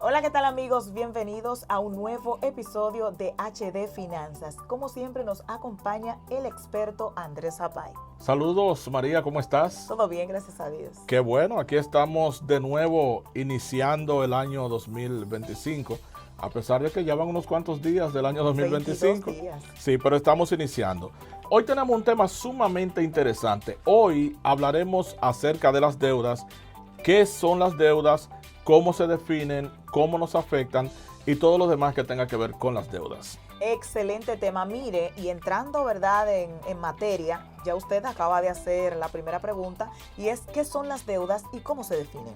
Hola, ¿qué tal amigos? Bienvenidos a un nuevo episodio de HD Finanzas. Como siempre nos acompaña el experto Andrés Zapay. Saludos María, ¿cómo estás? Todo bien, gracias a Dios. Qué bueno, aquí estamos de nuevo iniciando el año 2025. A pesar de que ya van unos cuantos días del año 2025. 22 días. Sí, pero estamos iniciando. Hoy tenemos un tema sumamente interesante. Hoy hablaremos acerca de las deudas, qué son las deudas, cómo se definen, cómo nos afectan y todo lo demás que tenga que ver con las deudas. Excelente tema. Mire, y entrando, ¿verdad?, en materia, ya usted acaba de hacer la primera pregunta y es ¿qué son las deudas y cómo se definen?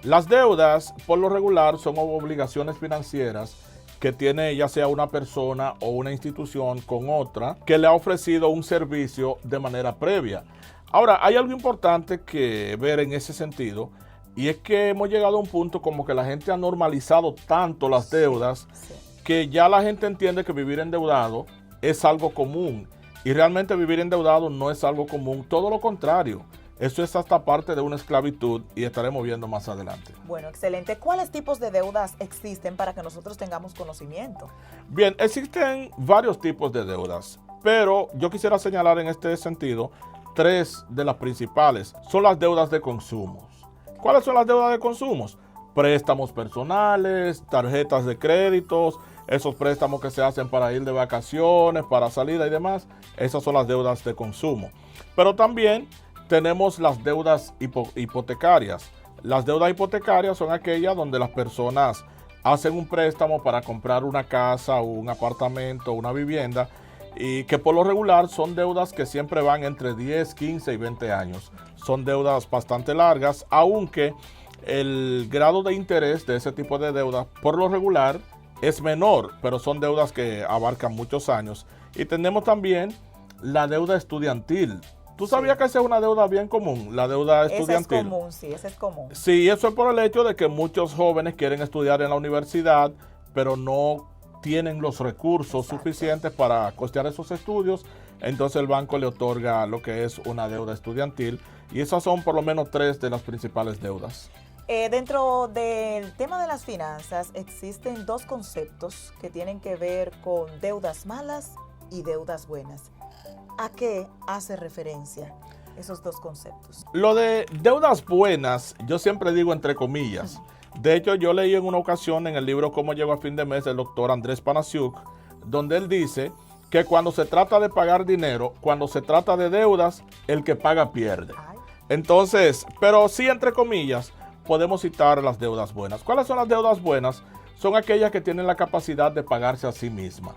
Las deudas, por lo regular, son obligaciones financieras que tiene ya sea una persona o una institución con otra que le ha ofrecido un servicio de manera previa. Ahora, hay algo importante que ver en ese sentido, y es que hemos llegado a un punto como que la gente ha normalizado tanto las deudas que ya la gente entiende que vivir endeudado es algo común, y realmente vivir endeudado no es algo común, todo lo contrario. Eso es hasta parte de una esclavitud y estaremos viendo más adelante. Bueno, excelente. ¿Cuáles tipos de deudas existen para que nosotros tengamos conocimiento? Bien, existen varios tipos de deudas, pero yo quisiera señalar en este sentido tres de las principales. Son las deudas de consumo. ¿Cuáles son las deudas de consumo? Préstamos personales, tarjetas de créditos, esos préstamos que se hacen para ir de vacaciones, para salida y demás. Esas son las deudas de consumo. Pero también tenemos las deudas hipotecarias. Las deudas hipotecarias son aquellas donde las personas hacen un préstamo para comprar una casa, un apartamento, una vivienda, y que por lo regular son deudas que siempre van entre 10, 15 y 20 años. Son deudas bastante largas, aunque el grado de interés de ese tipo de deudas por lo regular es menor, pero son deudas que abarcan muchos años. Y tenemos también la deuda estudiantil. ¿Tú sabías que esa es una deuda bien común, la deuda estudiantil? Esa es común, sí, esa es común. Sí, eso es por el hecho de que muchos jóvenes quieren estudiar en la universidad, pero no tienen los recursos suficientes para costear esos estudios. Entonces el banco le otorga lo que es una deuda estudiantil, y esas son por lo menos tres de las principales deudas. Dentro del tema de las finanzas existen dos conceptos que tienen que ver con deudas malas y deudas buenas. ¿A qué hace referencia esos dos conceptos? Lo de deudas buenas, yo siempre digo entre comillas. De hecho, yo leí en una ocasión en el libro Cómo llego a fin de mes del doctor Andrés Panasiuk, donde él dice que cuando se trata de pagar dinero, cuando se trata de deudas, el que paga pierde. Entonces, pero sí entre comillas, podemos citar las deudas buenas. ¿Cuáles son las deudas buenas? Son aquellas que tienen la capacidad de pagarse a sí misma.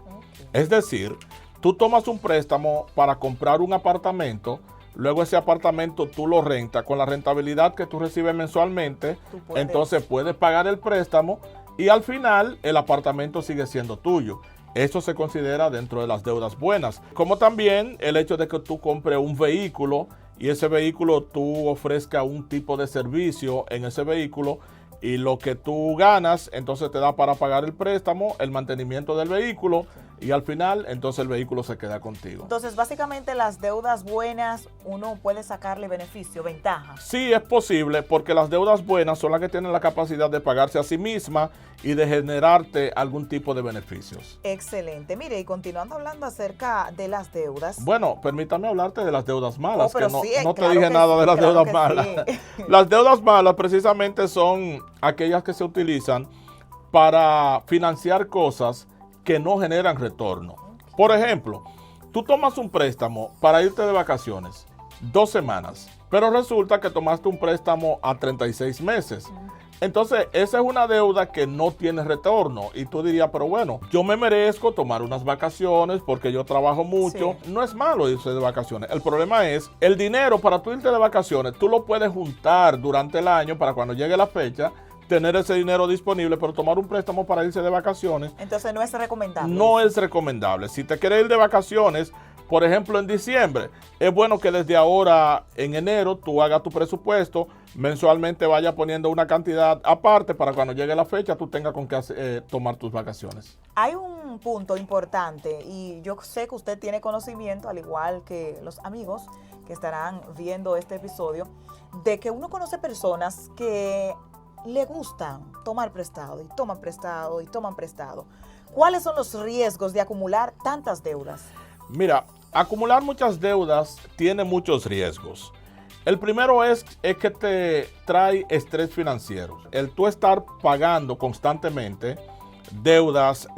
Es decir, tú tomas un préstamo para comprar un apartamento, luego ese apartamento tú lo rentas con la rentabilidad que tú recibes mensualmente, entonces puedes pagar el préstamo y al final el apartamento sigue siendo tuyo. Eso se considera dentro de las deudas buenas. Como también el hecho de que tú compres un vehículo y ese vehículo tú ofrezcas un tipo de servicio en ese vehículo, y lo que tú ganas entonces te da para pagar el préstamo, el mantenimiento del vehículo, y al final entonces el vehículo se queda contigo. Entonces básicamente las deudas buenas uno puede sacarle beneficio, ventaja. Sí, es posible, porque las deudas buenas son las que tienen la capacidad de pagarse a sí misma y de generarte algún tipo de beneficios. Excelente. Mire, y continuando hablando acerca de las deudas. Bueno, permítame hablarte de las deudas malas, pero que no, sí, no te claro dije que nada sí, de las claro deudas que malas. sí. Las deudas malas precisamente son aquellas que se utilizan para financiar cosas que no generan retorno. Por ejemplo, tú tomas un préstamo para irte de vacaciones 2 semanas, pero resulta que tomaste un préstamo a 36 meses. Entonces, esa es una deuda que no tiene retorno. Y tú dirías, pero bueno, yo me merezco tomar unas vacaciones porque yo trabajo mucho. Sí. No es malo irse de vacaciones. El problema es, el dinero para tú irte de vacaciones, tú lo puedes juntar durante el año para cuando llegue la fecha, tener ese dinero disponible, pero tomar un préstamo para irse de vacaciones. Entonces no es recomendable. No es recomendable. Si te quieres ir de vacaciones, por ejemplo en diciembre, es bueno que desde ahora en enero tú hagas tu presupuesto, mensualmente vaya poniendo una cantidad aparte para cuando llegue la fecha tú tengas con qué tomar tus vacaciones. Hay un punto importante y yo sé que usted tiene conocimiento, al igual que los amigos que estarán viendo este episodio, de que uno conoce personas que le gusta tomar prestado y toman prestado y toman prestado. ¿Cuáles son los riesgos de acumular tantas deudas? Mira, acumular muchas deudas tiene muchos riesgos. El primero es que te trae estrés financiero. El tú estar pagando constantemente deudas,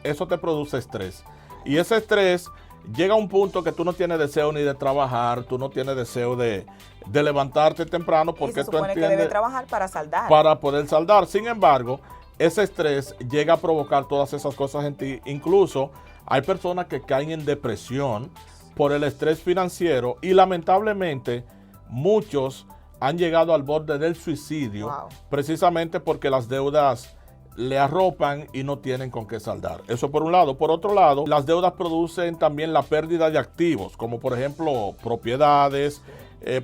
eso te produce estrés. Y ese estrés llega a un punto que tú no tienes deseo ni de trabajar, tú no tienes deseo de levantarte temprano porque y se supone que debe trabajar para saldar. Para poder saldar. Sin embargo, ese estrés llega a provocar todas esas cosas en ti. Incluso hay personas que caen en depresión por el estrés financiero y lamentablemente muchos han llegado al borde del suicidio, precisamente porque las deudas le arropan y no tienen con qué saldar. Eso por un lado. Por otro lado, las deudas producen también la pérdida de activos, como por ejemplo propiedades,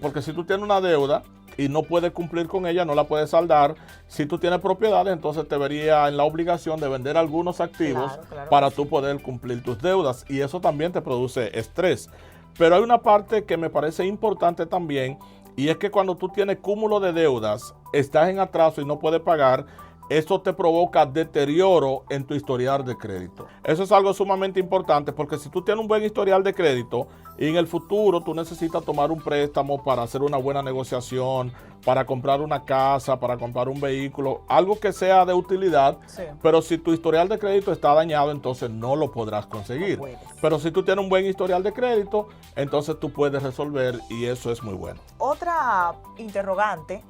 porque si tú tienes una deuda y no puedes cumplir con ella, no la puedes saldar. Si tú tienes propiedades, entonces te vería en la obligación de vender algunos activos para tú poder cumplir tus deudas, y eso también te produce estrés. Pero hay una parte que me parece importante también, y es que cuando tú tienes cúmulo de deudas, estás en atraso y no puedes pagar, eso te provoca deterioro en tu historial de crédito. Eso es algo sumamente importante, porque si tú tienes un buen historial de crédito y en el futuro tú necesitas tomar un préstamo para hacer una buena negociación, para comprar una casa, para comprar un vehículo, algo que sea de utilidad, pero si tu historial de crédito está dañado, entonces no lo podrás conseguir. Pero si tú tienes un buen historial de crédito, entonces tú puedes resolver, y eso es muy bueno. Otra interrogante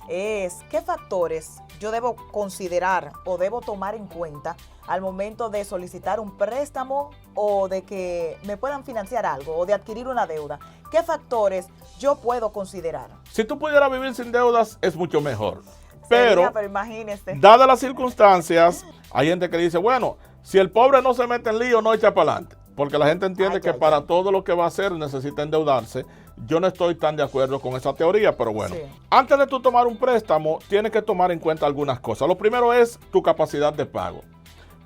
es: ¿qué factores yo debo considerar o debo tomar en cuenta al momento de solicitar un préstamo o de que me puedan financiar algo o de adquirir una deuda? ¿Qué factores yo puedo considerar? Si tú pudieras vivir sin deudas, es mucho mejor. Pero imagínese, dadas las circunstancias, hay gente que dice, bueno, si el pobre no se mete en lío, no echa para adelante. Porque la gente entiende que para todo lo que va a hacer necesita endeudarse. Yo no estoy tan de acuerdo con esa teoría, pero bueno. Antes de tú tomar un préstamo, tienes que tomar en cuenta algunas cosas. Lo primero es tu capacidad de pago.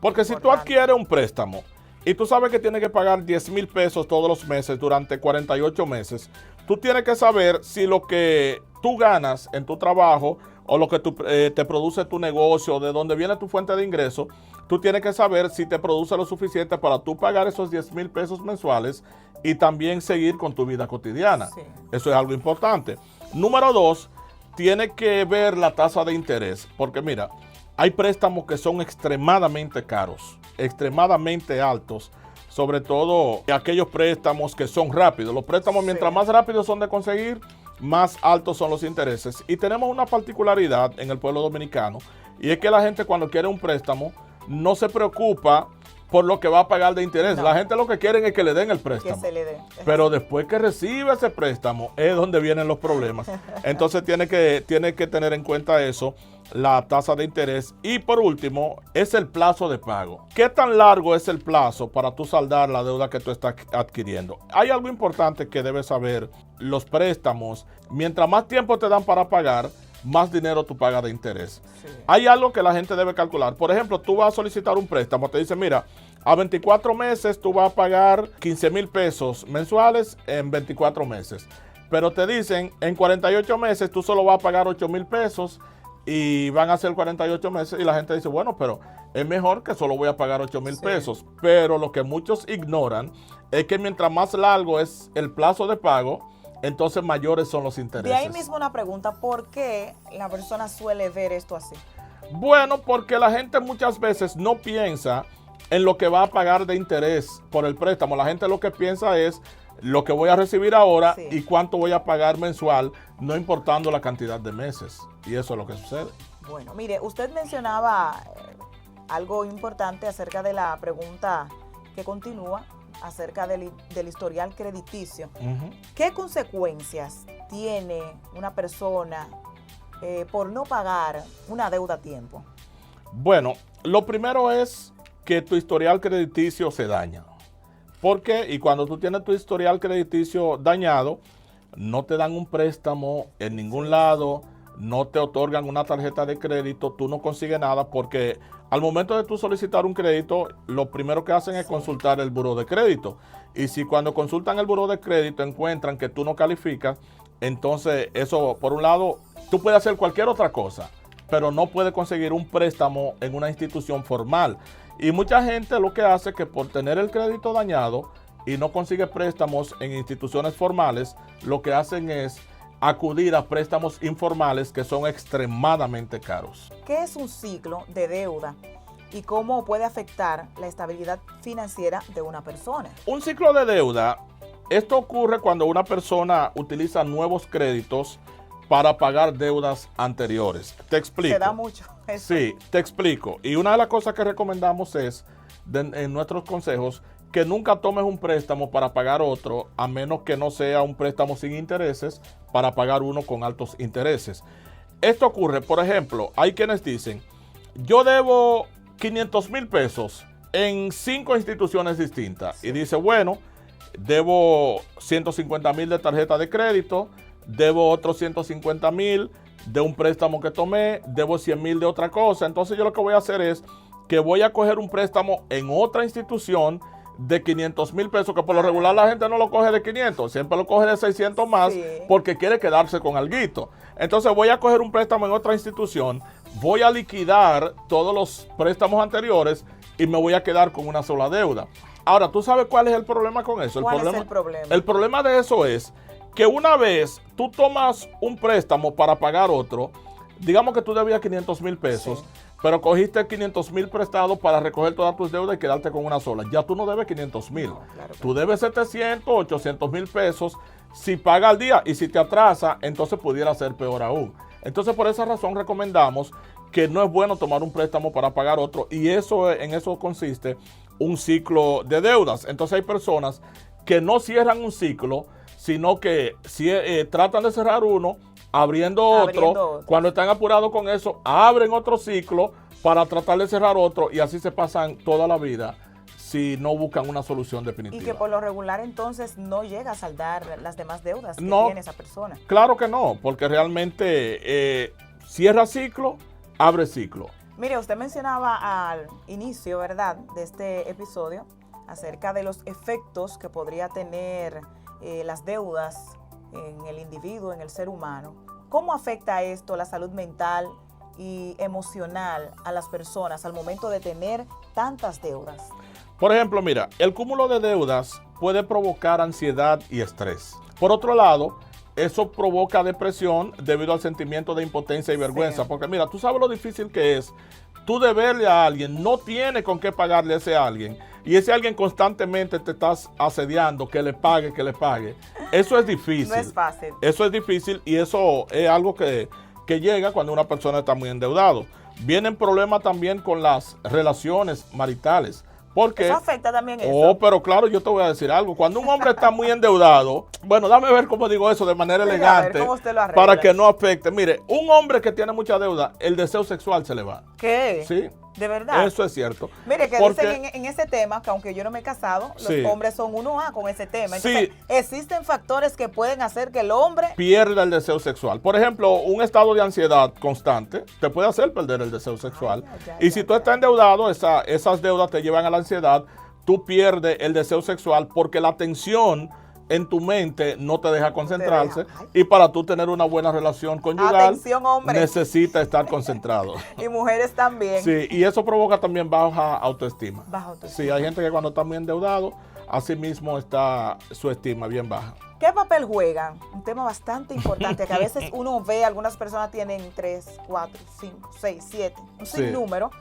Porque si tú adquieres un préstamo y tú sabes que tienes que pagar 10,000 pesos todos los meses durante 48 meses, tú tienes que saber si lo que tú ganas en tu trabajo o lo que te produce tu negocio, de dónde viene tu fuente de ingreso, tú tienes que saber si te produce lo suficiente para tú pagar esos 10,000 pesos mensuales y también seguir con tu vida cotidiana. Eso es algo importante. Número 2, tienes que ver la tasa de interés, porque mira, hay préstamos que son extremadamente caros, extremadamente altos, sobre todo aquellos préstamos que son rápidos. Los préstamos, mientras más rápidos son de conseguir, más altos son los intereses. Y tenemos una particularidad en el pueblo dominicano, y es que la gente, cuando quiere un préstamo, no se preocupa por lo que va a pagar de interés. La gente lo que quieren es que le den el préstamo. Que se le dé. Pero después que recibe ese préstamo es donde vienen los problemas. Entonces tiene que tener en cuenta eso, la tasa de interés. Y por último, es el plazo de pago. ¿Qué tan largo es el plazo para tú saldar la deuda que tú estás adquiriendo? Hay algo importante que debes saber. Los préstamos, mientras más tiempo te dan para pagar, más dinero tú pagas de interés. Hay algo que la gente debe calcular. Por ejemplo, tú vas a solicitar un préstamo, te dice, mira, a 24 meses tú vas a pagar 15,000 pesos mensuales en 24 meses. Pero te dicen, en 48 meses tú solo vas a pagar 8,000 pesos y van a ser 48 meses. Y la gente dice, bueno, pero es mejor que solo voy a pagar 8,000 pesos. Pero lo que muchos ignoran es que mientras más largo es el plazo de pago, entonces mayores son los intereses. De ahí mismo una pregunta: ¿por qué la persona suele ver esto así? Bueno, porque la gente muchas veces no piensa en lo que va a pagar de interés por el préstamo. La gente lo que piensa es lo que voy a recibir ahora y cuánto voy a pagar mensual, no importando la cantidad de meses. Y eso es lo que sucede. Bueno, mire, usted mencionaba algo importante acerca de la pregunta que continúa, acerca del historial crediticio. ¿Qué consecuencias tiene una persona por no pagar una deuda a tiempo? Bueno, lo primero es que tu historial crediticio se daña. ¿Por qué? Y cuando tú tienes tu historial crediticio dañado, no te dan un préstamo en ningún lado, no te otorgan una tarjeta de crédito, tú no consigues nada, porque al momento de tú solicitar un crédito, lo primero que hacen es consultar el buró de crédito. Y si cuando consultan el buró de crédito encuentran que tú no calificas, entonces eso, por un lado, tú puedes hacer cualquier otra cosa, pero no puede conseguir un préstamo en una institución formal. Y mucha gente lo que hace es que por tener el crédito dañado y no consigue préstamos en instituciones formales, lo que hacen es acudir a préstamos informales que son extremadamente caros. ¿Qué es un ciclo de deuda y cómo puede afectar la estabilidad financiera de una persona? Un ciclo de deuda, esto ocurre cuando una persona utiliza nuevos créditos para pagar deudas anteriores. Te explico. Se da mucho eso. Sí, te explico. Y una de las cosas que recomendamos es, en nuestros consejos, que nunca tomes un préstamo para pagar otro, a menos que no sea un préstamo sin intereses para pagar uno con altos intereses. Esto ocurre, por ejemplo, hay quienes dicen, yo debo 500,000 pesos en 5 instituciones distintas. Sí. Y dice, bueno, debo 150,000 de tarjeta de crédito, debo otros 150,000 de un préstamo que tomé, debo 100,000 de otra cosa. Entonces yo lo que voy a hacer es que voy a coger un préstamo en otra institución de 500,000 pesos, que por lo regular la gente no lo coge de 500, siempre lo coge de 600 más, sí, porque quiere quedarse con alguito. Entonces voy a coger un préstamo en otra institución, voy a liquidar todos los préstamos anteriores y me voy a quedar con una sola deuda. Ahora, ¿tú sabes cuál es el problema con eso? ¿Cuál es el problema? El problema de eso es que una vez tú tomas un préstamo para pagar otro, digamos que tú debías 500,000 pesos, sí, pero cogiste 500,000 prestados para recoger todas tus deudas y quedarte con una sola. Ya tú no debes 500,000. No, claro, tú debes 700, 800,000 pesos si paga al día, y si te atrasa, entonces pudiera ser peor aún. Entonces, por esa razón recomendamos que no es bueno tomar un préstamo para pagar otro, y en eso consiste un ciclo de deudas. Entonces hay personas que no cierran un ciclo, sino que tratan de cerrar uno, abriendo otro. Cuando están apurados con eso, abren otro ciclo para tratar de cerrar otro, y así se pasan toda la vida si no buscan una solución definitiva. Y que por lo regular entonces no llega a saldar las demás deudas que tiene esa persona. Claro que no, porque realmente cierra ciclo, abre ciclo. Mire, usted mencionaba al inicio, ¿verdad?, de este episodio acerca de los efectos que podría tener las deudas en el individuo, en el ser humano. ¿Cómo afecta esto la salud mental y emocional a las personas al momento de tener tantas deudas? Por ejemplo, mira, el cúmulo de deudas puede provocar ansiedad y estrés. Por otro lado, eso provoca depresión debido al sentimiento de impotencia y vergüenza. Sí. Porque mira, tú sabes lo difícil que es tú deberle a alguien, no tiene con qué pagarle a ese alguien, y ese alguien constantemente te estás asediando, que le pague, que le pague. Eso es difícil. No es fácil. Eso es difícil, y eso es algo que llega cuando una persona está muy endeudado. Vienen problemas también con las relaciones maritales. Porque, eso afecta también eso. Oh, pero claro, yo te voy a decir algo. Cuando un hombre está muy endeudado, bueno, dame ver cómo digo eso de manera elegante, ¿cómo usted lo arregla? Para que no afecte. Mire, un hombre que tiene mucha deuda, el deseo sexual se le va. ¿Qué? Sí. ¿De verdad? Eso es cierto. Mire, que dicen en ese tema, que aunque yo no me he casado, los hombres son 1A con ese tema. Entonces, existen factores que pueden hacer que el hombre pierda el deseo sexual. Por ejemplo, un estado de ansiedad constante te puede hacer perder el deseo sexual. Y si tú estás endeudado, esas deudas te llevan a la ansiedad, tú pierdes el deseo sexual porque la tensión en tu mente no te deja concentrarse, y para tú tener una buena relación conyugal, necesita estar concentrado. Y mujeres también. Sí, y eso provoca también baja autoestima. Sí, hay gente que cuando está muy endeudado, así mismo está su estima bien baja. ¿Qué papel juegan? Un tema bastante importante, que a veces uno ve, algunas personas tienen 3, 4, 5, 6, 7, un sinnúmero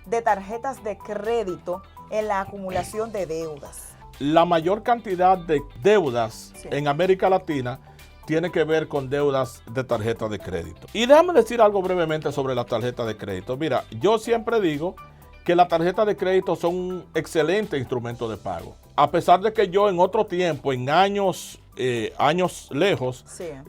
de tarjetas de crédito en la acumulación de deudas. La mayor cantidad de deudas en América Latina tiene que ver con deudas de tarjeta de crédito. Y déjame decir algo brevemente sobre la tarjeta de crédito. Mira, yo siempre digo que la tarjeta de crédito son un excelente instrumento de pago. A pesar de que yo en otro tiempo, en años lejos,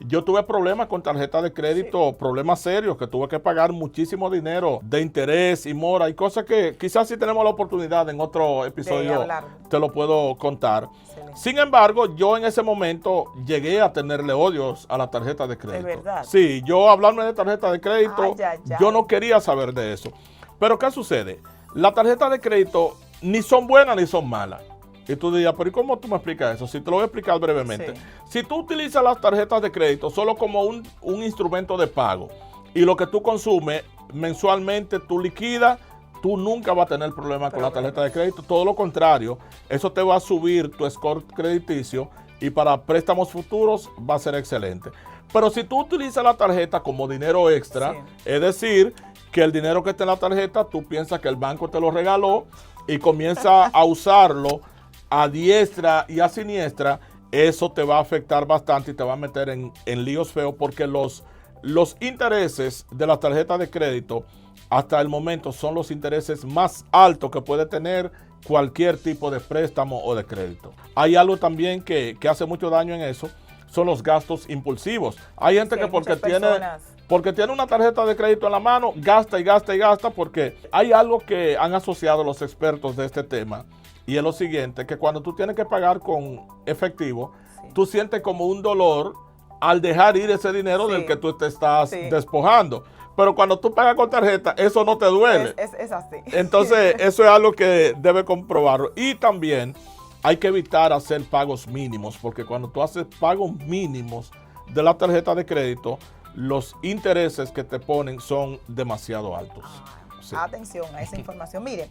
yo tuve problemas con tarjeta de crédito, problemas serios, que tuve que pagar muchísimo dinero de interés y mora, y cosas que quizás si tenemos la oportunidad en otro episodio te lo puedo contar. Excelente. Sin embargo, yo en ese momento llegué a tenerle odios a la tarjeta de crédito. ¿De verdad? Sí, yo hablarme de tarjeta de crédito, yo no quería saber de eso. Pero ¿qué sucede? La tarjeta de crédito ni son buenas ni son malas. Y tú dirías, pero ¿y cómo tú me explicas eso? Si te lo voy a explicar brevemente. Si tú utilizas las tarjetas de crédito solo como un instrumento de pago, y lo que tú consumes mensualmente tú liquidas, tú nunca vas a tener problema con la tarjeta de crédito. Todo lo contrario, eso te va a subir tu score crediticio y para préstamos futuros va a ser excelente. Pero si tú utilizas la tarjeta como dinero extra, es decir, que el dinero que está en la tarjeta, tú piensas que el banco te lo regaló y comienza a usarlo a diestra y a siniestra, eso te va a afectar bastante y te va a meter en líos feos porque los intereses de la tarjeta de crédito hasta el momento son los intereses más altos que puede tener cualquier tipo de préstamo o de crédito. Hay algo también que hace mucho daño en eso, son los gastos impulsivos. Hay gente que porque tiene una tarjeta de crédito en la mano, gasta y gasta y gasta, porque hay algo que han asociado los expertos de este tema, y es lo siguiente, que cuando tú tienes que pagar con efectivo, tú sientes como un dolor al dejar ir ese dinero del que tú te estás despojando. Pero cuando tú pagas con tarjeta, eso no te duele. Es así. Entonces, eso es algo que debe comprobarlo. Y también hay que evitar hacer pagos mínimos, porque cuando tú haces pagos mínimos de la tarjeta de crédito, los intereses que te ponen son demasiado altos. Atención a esa información. Mire,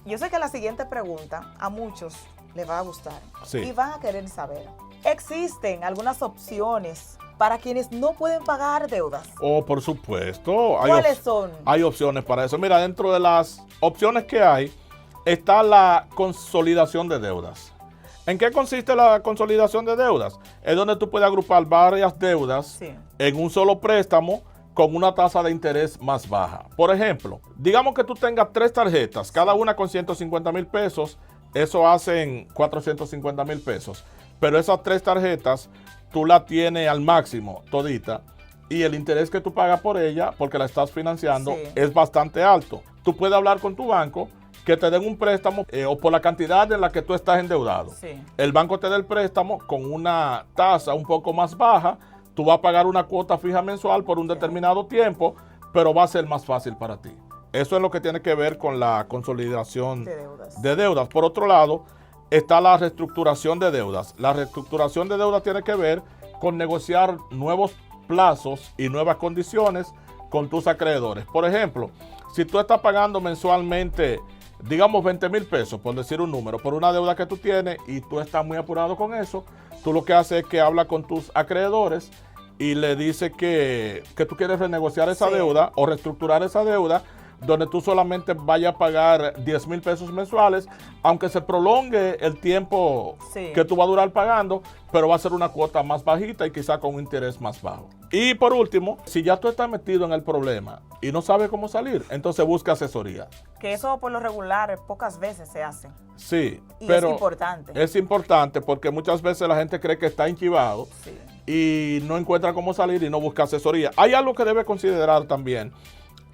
yo sé que la siguiente pregunta a muchos les va a gustar y van a querer saber. ¿Existen algunas opciones para quienes no pueden pagar deudas? Oh, por supuesto. ¿Cuáles son? Hay opciones para eso. Mira, dentro de las opciones que hay, está la consolidación de deudas. ¿En qué consiste la consolidación de deudas? Es donde tú puedes agrupar varias deudas en un solo préstamo con una tasa de interés más baja. Por ejemplo, digamos que tú tengas 3 tarjetas, cada una con 150,000 pesos, eso hacen 450,000 pesos. Pero esas 3 tarjetas, tú las tienes al máximo, todita, y el interés que tú pagas por ella, porque la estás financiando, es bastante alto. Tú puedes hablar con tu banco que te den un préstamo o por la cantidad en la que tú estás endeudado. El banco te da el préstamo con una tasa un poco más baja, tú vas a pagar una cuota fija mensual por un determinado tiempo, pero va a ser más fácil para ti. Eso es lo que tiene que ver con la consolidación de deudas. Por otro lado, está la reestructuración de deudas. La reestructuración de deudas tiene que ver con negociar nuevos plazos y nuevas condiciones con tus acreedores. Por ejemplo, si tú estás pagando mensualmente, digamos 20,000 pesos, por decir un número, por una deuda que tú tienes y tú estás muy apurado con eso, tú lo que haces es que hablas con tus acreedores y le dices que tú quieres renegociar esa deuda o reestructurar esa deuda, donde tú solamente vayas a pagar 10,000 pesos mensuales, aunque se prolongue el tiempo que tú vas a durar pagando, pero va a ser una cuota más bajita y quizá con un interés más bajo. Y por último, si ya tú estás metido en el problema y no sabes cómo salir, entonces busca asesoría. Que eso por lo regular pocas veces se hace. Sí, pero es importante. Es importante porque muchas veces la gente cree que está enchivado y no encuentra cómo salir y no busca asesoría. Hay algo que debe considerar también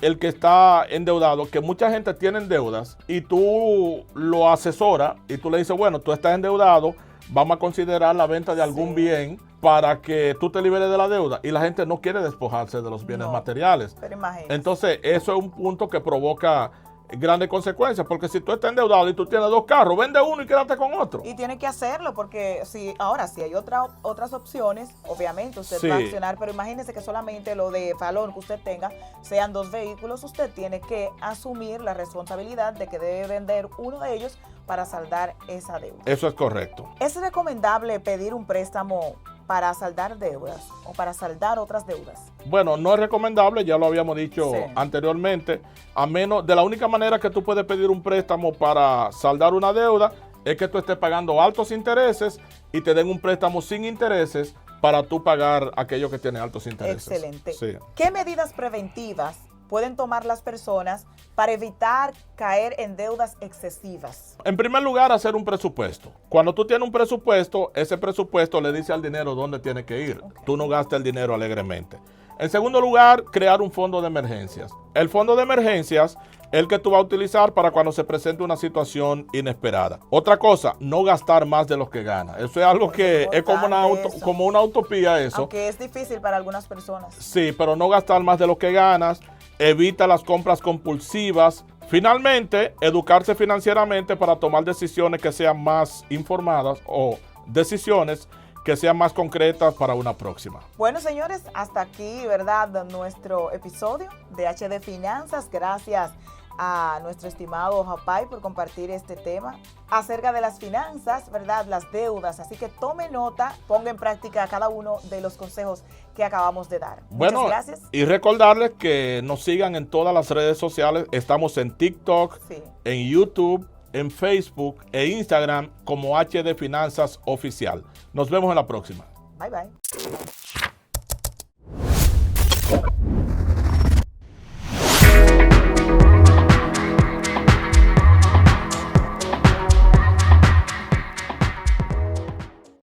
el que está endeudado, que mucha gente tiene deudas y tú lo asesoras y tú le dices, bueno, tú estás endeudado, vamos a considerar la venta de algún bien para que tú te liberes de la deuda, y la gente no quiere despojarse de los bienes materiales. Pero imagínate. Entonces, eso es un punto que provoca grandes consecuencias, porque si tú estás endeudado y tú tienes 2 carros, vende uno y quédate con otro. Y tiene que hacerlo, porque si hay otras opciones, obviamente usted va a accionar, pero imagínese que solamente lo de valor que usted tenga sean 2 vehículos, usted tiene que asumir la responsabilidad de que debe vender uno de ellos para saldar esa deuda. Eso es correcto. ¿Es recomendable pedir un préstamo para saldar deudas o para saldar otras deudas? Bueno, no es recomendable, ya lo habíamos dicho anteriormente, a menos, de la única manera que tú puedes pedir un préstamo para saldar una deuda es que tú estés pagando altos intereses y te den un préstamo sin intereses para tú pagar aquello que tiene altos intereses. Excelente. ¿Qué medidas preventivas pueden tomar las personas para evitar caer en deudas excesivas? En primer lugar, hacer un presupuesto. Cuando tú tienes un presupuesto, ese presupuesto le dice al dinero dónde tiene que ir. Tú no gastas el dinero alegremente. En segundo lugar, crear un fondo de emergencias. El fondo de emergencias es el que tú vas a utilizar para cuando se presente una situación inesperada. Otra cosa, no gastar más de lo que ganas. Eso es algo que es como una utopía eso. Aunque es difícil para algunas personas. Sí, pero no gastar más de lo que ganas. Evita las compras compulsivas. Finalmente, educarse financieramente para tomar decisiones que sean más informadas o decisiones que sean más concretas para una próxima. Bueno, señores, hasta aquí, ¿verdad? Nuestro episodio de HD Finanzas. Gracias a nuestro estimado Japay por compartir este tema acerca de las finanzas, ¿verdad? Las deudas. Así que tome nota, ponga en práctica cada uno de los consejos que acabamos de dar. Bueno, muchas gracias. Y recordarles que nos sigan en todas las redes sociales. Estamos en TikTok, Sí. en YouTube, en Facebook e Instagram como HD Finanzas Oficial. Nos vemos en la próxima. Bye, bye.